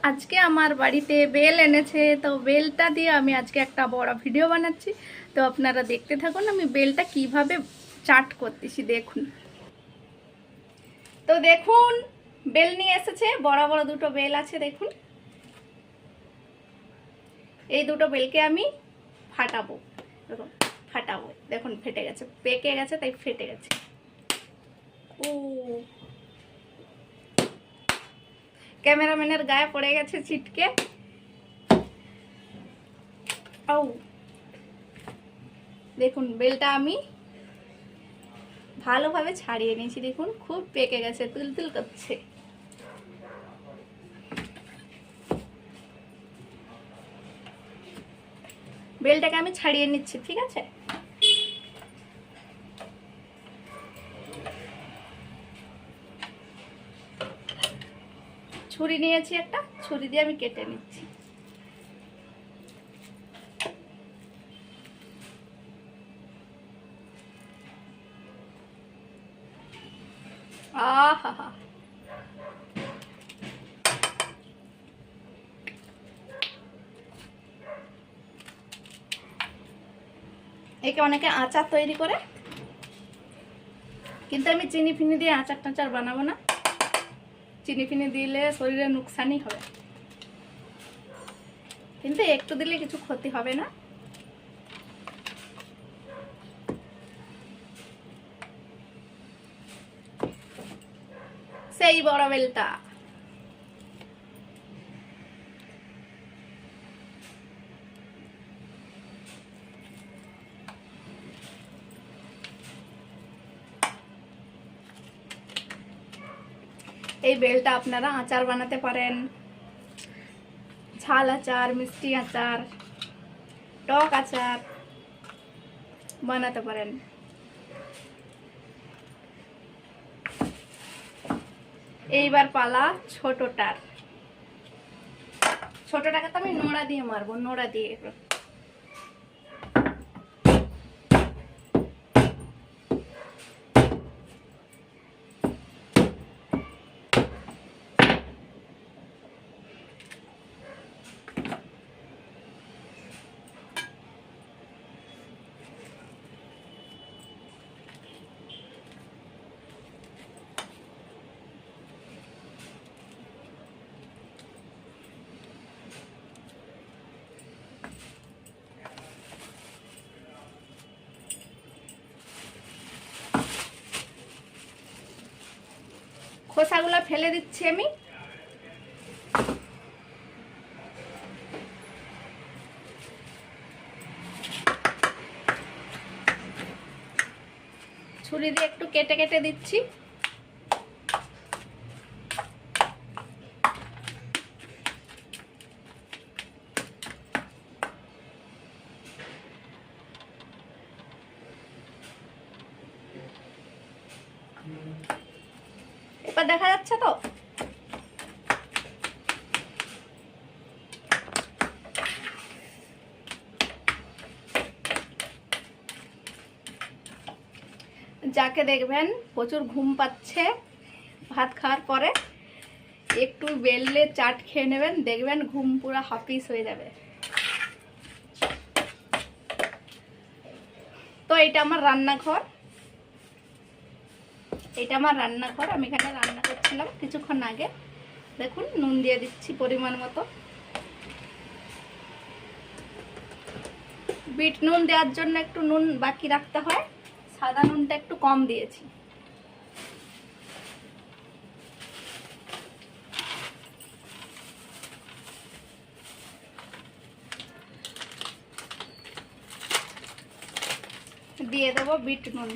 আজকে আমার বাড়িতে বেল এনেছে, তো বেলটা দিয়ে আমি আজকে একটা বড় ভিডিও বানাচ্ছি। তো আপনারা দেখতে থাকুন আমি বেলটা কিভাবে চাট করতেছি। দেখুন, তো দেখুন বেল নিয়ে এসেছে, বড় বড় দুটো বেল আছে। দেখুন এই দুটো বেলকে আমি ফাটাবো। দেখুন ফাটাবো, দেখুন ফেটে গেছে, পেকে গেছে তাই ফেটে গেছে। ও ক্যামেরাম্যানের গায়ে পড়ে গেছে ছিটকে। ও দেখুন বেলটা আমি ভালোভাবে ছাড়িয়ে নিয়েছি। দেখুন খুব পেকে গেছে, তুলতুল করছে। বেলটাকে আমি ছাড়িয়ে নিচ্ছি, ঠিক আছে। ছুরি নিয়েছি একটা, ছুরি দিয়ে আমি কেটে নিচ্ছি। আহা, একে অনেকে আচার তৈরি করে, কিন্তু আমি চিনি ফিনি দিয়ে আচার টাচার বানাবো না। চিনি ফিনি দিলে শরীরে নুকসানই হবে, কিন্তু একটু দিলে কিছু ক্ষতি হবে না। সেই বড় বেলটা এই বেলটা আপনারা আচার বানাতে পারেন, ঝাল আচার, মিষ্টি আচার, টক আচার বানাতে পারেন। এইবার পালা ছোটটার। ছোটটাকে তো আমি নোড়া দিয়ে মারবো, নোড়া দিয়ে। খোসাগুলো ফেলে দিচ্ছি আমি। ছুরি দিয়ে একটু কেটে কেটে দিচ্ছি। এবার দেখা যাচ্ছে তো। যাকে দেখবেন প্রচুর ঘুম পাচ্ছে ভাত খাওয়ার পরে, একটু বেললে চাট খেয়ে নেবেন, দেখবেন ঘুম পুরো হাফিস হয়ে যাবে। তো এটা আমার রান্নাঘর, এটা আমার রান্নাঘর। আমি এখানে রান্না করছিলাম কিছুক্ষণ আগে। দেখুন নুন দিয়ে দিচ্ছি পরিমাণ মতো। বিট নুন দেওয়ার জন্য একটু নুন বাকি রাখতে হয়, সাদা নুনটা একটু কম দিয়েছি। দিয়ে দেবো বিট নুন।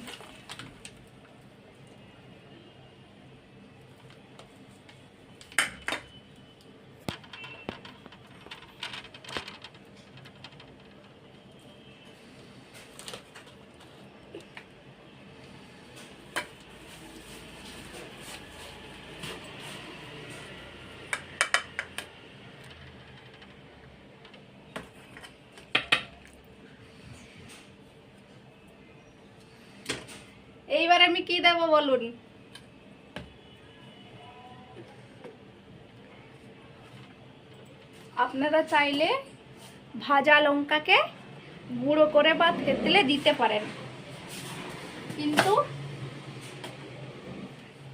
এইবার আমি কি দেব বলুন? আপনারা চাইলে ভাজা লঙ্কাকে গুঁড়ো করে বা থেতলে দিতে পারেন,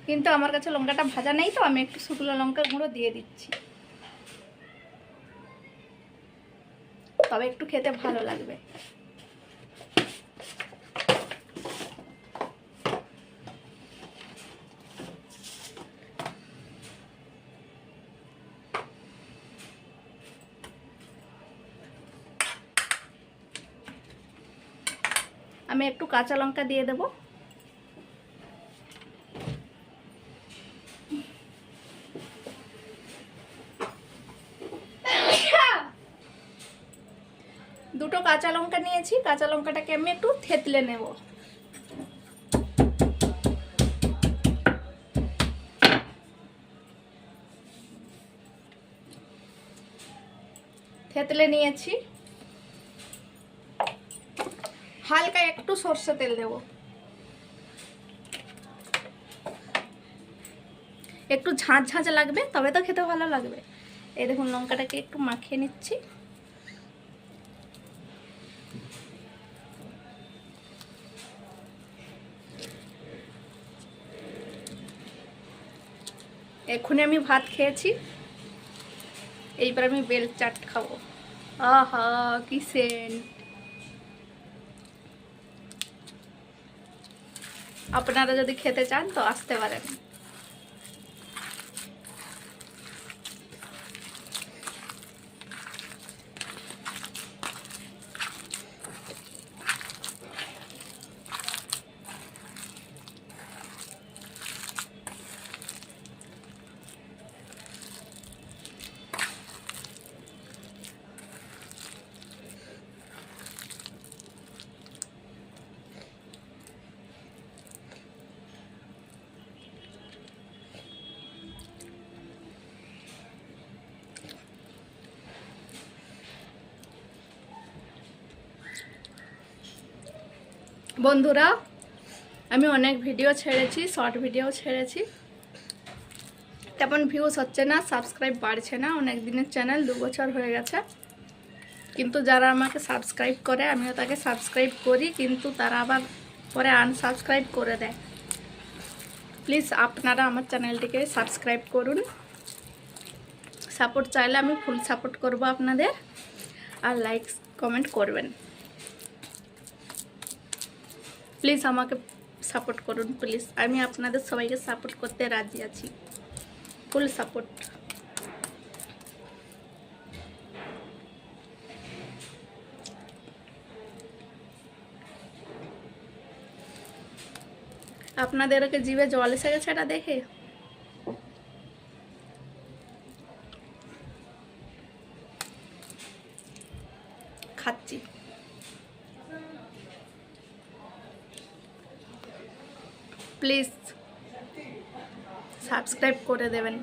কিন্তু আমার কাছে লঙ্কাটা ভাজা নেই, তো আমি একটু শুকনো লঙ্কা গুঁড়ো দিয়ে দিচ্ছি, তবে একটু খেতে ভালো লাগবে। আমি একটু কাঁচা লঙ্কা দিয়ে দেব। দুটো কাঁচা লঙ্কা নিয়েছি, কাঁচা লঙ্কাটাকে আমি একটু থেতলে নেব। থেতলে নিয়েছি, হালকা একটু সরষে তেল দেব, একটু ঝাঁঝ ঝাঁঝ লাগবে, তবে তো খেতে ভালো লাগবে। এই দেখুন লঙ্কাটাকে একটু মাখিয়ে নিচ্ছি। এক্ষুনি আমি ভাত খেয়েছি, এইবার আমি বেল চাট খাবো। আহা কি সেন্ট! আপনারা যদি খেতে চান তো আসতে পারেন। বন্ধুরা, আমি অনেক ভিডিও ছেড়েছি, শর্ট ভিডিও ছেড়েছি, তেমন ভিউজ হচ্ছে না, সাবস্ক্রাইব বাড়ছে না। অনেক দিনের চ্যানেল, 2 বছর হয়ে গেছে, কিন্তু যারা আমাকে সাবস্ক্রাইব করে আমিও তাকে সাবস্ক্রাইব করি, কিন্তু তারা আবার পরে আনসাবস্ক্রাইব করে দেয়। প্লিজ আপনারা আমার চ্যানেলটিকে সাবস্ক্রাইব করুন। সাপোর্ট চাইলে আমি ফুল সাপোর্ট করব আপনাদের, আর লাইক কমেন্ট করবেন। প্লিজ আমাকে সাপোর্ট করুন, প্লিজ। আমি আপনাদের সবাইকে সাপোর্ট করতে রাজি আছি, ফুল সাপোর্ট। আপনাদেরকে জিভে জল এসে গেছে এটা দেখে। খাচ্ছি, প্লিজ সাবস্ক্রাইব করে দেবেন।